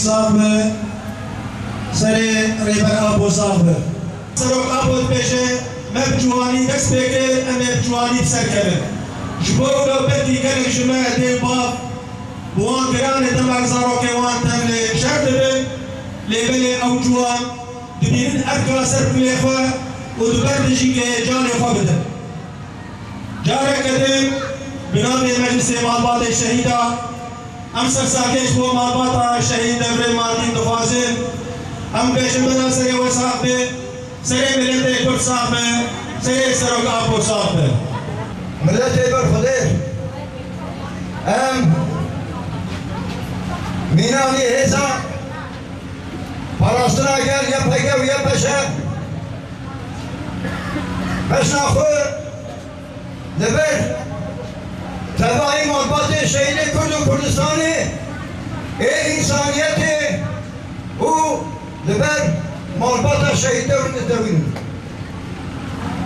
sahibi, seri Reyber Abo sahibi. Serok Abo peşe, mevcuani dest bekir, mevcuani serkerir. Jibor da peki gelin jime de bab, buan giran edem akzaro kewan temle şertibin, lebele avcuan, dibinin erka serkulefa, uduber dişike canefa bidin. Carek edim, binami meclisi malbat-ı şehida, امسر ساکش بو ماباتا شهید دور مادین دفازن هم پیشمبران سری و صاحبه سری ملت کرد صاحبه سری سرک آبو صاحبه ملت بر خودش مینانی هزا پاراستنا گل یا پگه و یا پشه پشناخور دبر تبایی محبت شهید کرد و کردستانی انسانیت او لبر محبت شهید دوین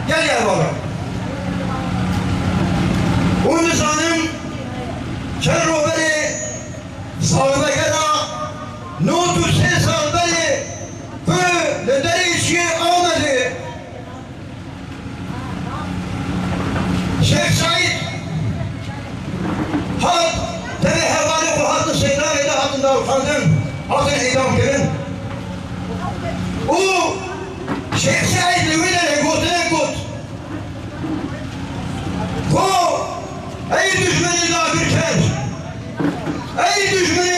گل یا بالا اون نزانم چه رو بری سالبه گرا 93 سال بری که لدریشی آمده شیخ سعید حد تبي حوالي وحد الشيطان إذا حد النار خالدين حاضر إعدام كذا شيخ سعيد لوين اللي قلت أي دشمن إلا بركان أي دشمن